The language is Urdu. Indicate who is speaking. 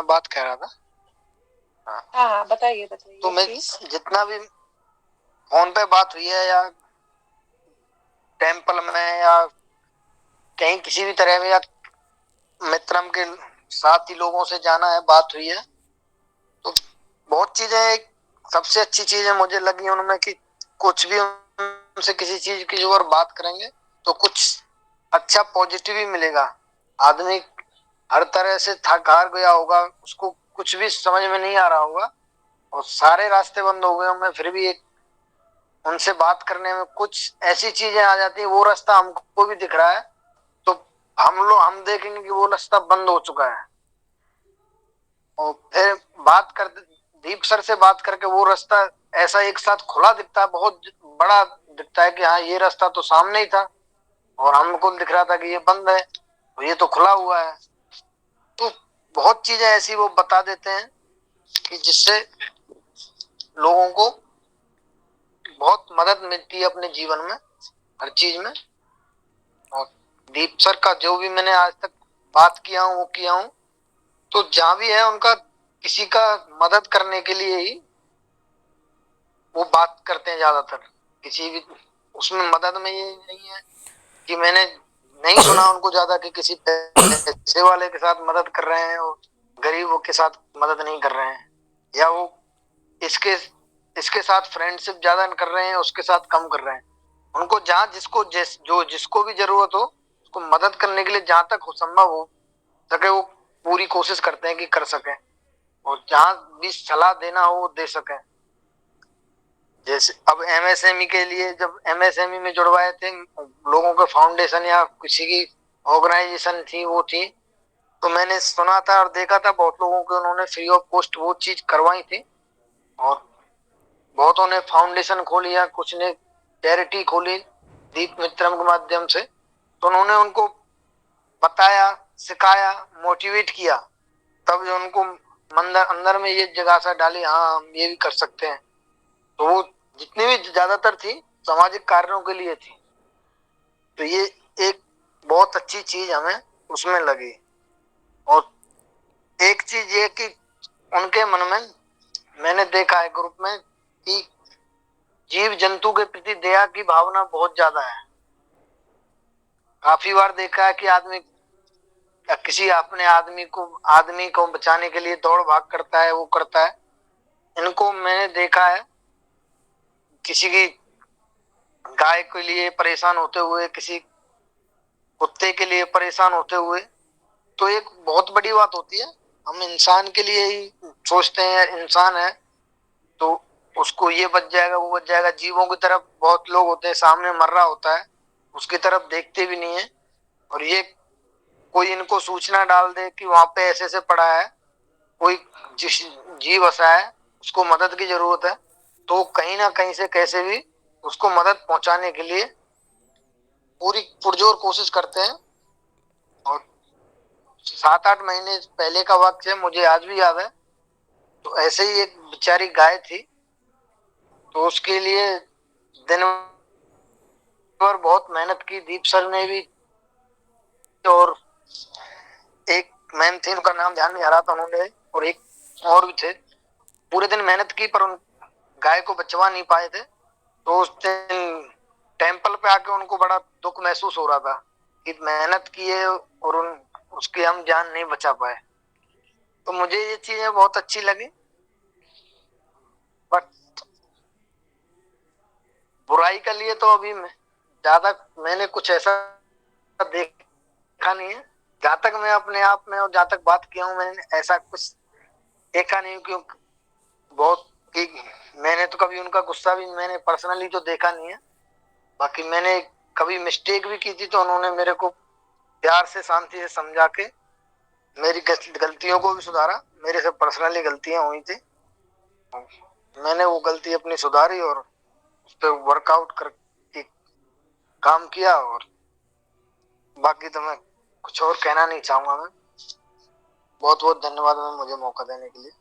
Speaker 1: بات کہہ رہا تھا.
Speaker 2: ہاں ہاں بتائیے بتائیے.
Speaker 1: تو میں جتنا بھی فون پہ بات ہوئی ہے یا ٹیمپل میں یا کہیں کسی بھی طرح میں یا مترم کے ساتھ ہی لوگوں سے جانا ہے بات ہوئی ہے تو بہت چیزیں. سب سے اچھی چیزیں مجھے لگی ان میں کہ کچھ بھی ان سے کسی چیز کی جو بات کریں گے تو کچھ اچھا پازیٹیو ہی ملے گا. آدمی ہر طرح سے تھک ہار گیا ہوگا, اس کو کچھ بھی سمجھ میں نہیں آ رہا ہوگا اور سارے راستے بند ہو گئے ہوں گے, پھر بھی ایک ان سے بات کرنے میں کچھ ایسی چیزیں آ جاتی ہیں, وہ راستہ ہم کو بھی دکھ رہا ہے تو ہم دیکھیں گے کہ وہ راستہ بند ہو چکا ہے. اور پھر بات کر دیپ سر سے بات کر کے وہ راستہ ایسا ایک ساتھ کھلا دکھتا ہے, بہت بڑا دکھتا ہے کہ ہاں یہ راستہ تو سامنے ہی تھا اور ہم کو دکھ رہا تھا کہ یہ بند ہے, یہ تو کھلا ہوا ہے. تو بہت چیزیں ایسی وہ بتا دیتے ہیں کہ جس سے لوگوں کو بہت مدد ملتی ہے اپنے جیون میں ہر چیز میں. اور دیپ سر کا جو بھی میں نے آج تک بات کیا ہوں وہ کیا ہوں تو جہاں بھی ہے ان کا کسی کا مدد کرنے کے لیے ہی وہ بات کرتے ہیں زیادہ تر. کسی بھی اس میں مدد میں یہ نہیں ہے کہ میں نے نہیں سنا ان کو زیادہ کہ کسی پیسے والے کے ساتھ مدد کر رہے ہیں اور غریبوں کے ساتھ مدد نہیں کر رہے ہیں, یا وہ اس کے ساتھ فرینڈ شپ زیادہ کر رہے ہیں اس کے ساتھ کم کر رہے ہیں. ان کو جہاں جس کو بھی ضرورت ہو اس کو مدد کرنے کے لیے جہاں تک سمبھو ہو سکے وہ پوری کوشش کرتے ہیں کہ کر سکیں, اور جہاں بھی صلاح دینا ہو وہ دے سکیں. جیسے اب ایم ایس ایم ای کے لیے جب ایم ایس ایم ای میں جڑوائے تھے لوگوں کے فاؤنڈیشن یا کسی کی آرگنائزیشن تھی وہ تھی تو میں نے سنا تھا اور دیکھا تھا بہت لوگوں کے انہوں نے فری آف کاسٹ وہ چیز کروائی تھی اور بہتوں نے فاؤنڈیشن کھولی یا کچھ نے چیریٹی کھولی دیپ مترم کے مادھیم سے. تو انہوں نے ان کو بتایا, سکھایا, موٹیویٹ کیا, تب جو ان کو اندر میں یہ جگاسا ڈالی ہاں ہم یہ بھی کر سکتے ہیں. تو وہ جتنی بھی زیادہ تر تھی سماجک کاریوں کے لیے تھی. تو یہ ایک بہت اچھی چیز ہمیں اس میں لگی. اور ایک چیز یہ کہ ان کے من میں نے دیکھا ہے گروپ میں کہ جیو جنتو کے پرتی دیا کی بھاونا بہت زیادہ ہے. کافی بار دیکھا ہے کہ آدمی کسی اپنے آدمی کو بچانے کے لیے دوڑ بھاگ کرتا ہے, وہ کرتا ہے. ان کو میں نے دیکھا ہے کسی کی گائے کے لیے پریشان ہوتے ہوئے, کسی کتے کے لیے پریشان ہوتے ہوئے, تو ایک بہت بڑی بات ہوتی ہے. ہم انسان کے لیے ہی سوچتے ہیں, انسان ہے تو اس کو یہ بچ جائے گا وہ بچ جائے گا. جیووں کی طرف بہت لوگ ہوتے ہیں سامنے مر رہا ہوتا ہے اس کی طرف دیکھتے بھی نہیں ہے, اور یہ کوئی ان کو سوچنا ڈال دے کہ وہاں پہ ایسے سے پڑا ہے, کوئی جیو بسا ہے اس کو مدد کی ضرورت ہے, تو کہیں نہ کہیں سے کیسے بھی اس کو مدد پہنچانے کے لیے پوری پرجور کوشش کرتے ہیں. اور 7-8 مہینے پہلے کا وقت ہے مجھے آج بھی یاد ہے, تو ایسے ہی ایک بیچاری گائے تھی تو اس کے لیے دن پر بہت محنت کی دیپ سر نے بھی, اور ایک میم تھی ان کا نام دھیان نہیں آ رہا تھا انہوں نے, اور ایک اور بھی تھے, پورے دن محنت کی پر ان گائے کو بچوا نہیں پائے تھے. تو اس دن ٹیمپل پہ آ کے ان کو بڑا دکھ محسوس ہو رہا تھا کہ محنت کی ہے اور اس کی ہم جان نہیں بچا پائے. تو مجھے یہ چیزیں بہت اچھی لگی. بٹ برائی کے لیے تو ابھی زیادہ میں نے کچھ ایسا دیکھا نہیں ہے. جہاں تک میں اپنے آپ میں اور جہاں تک بات کیا ہوں میں نے ایسا کچھ دیکھا نہیں, کیوں بہت میں نے تو کبھی ان کا غصہ بھی میں نے پرسنلی تو دیکھا نہیں ہے. باقی میں نے کبھی مسٹیک بھی کی تھی تو انہوں نے میرے کو پیار سے شانتی سے سمجھا کے میری غلطیوں کو بھی سدھارا. میرے سے پرسنلی غلطیاں ہوئی تھی, میں نے وہ غلطی اپنی سدھاری اور اس پہ ورک آؤٹ کر کے کام کیا. اور باقی تو میں کچھ اور کہنا نہیں چاہوں گا. میں بہت بہت دھنیہ واد مجھے موقع دینے کے لیے.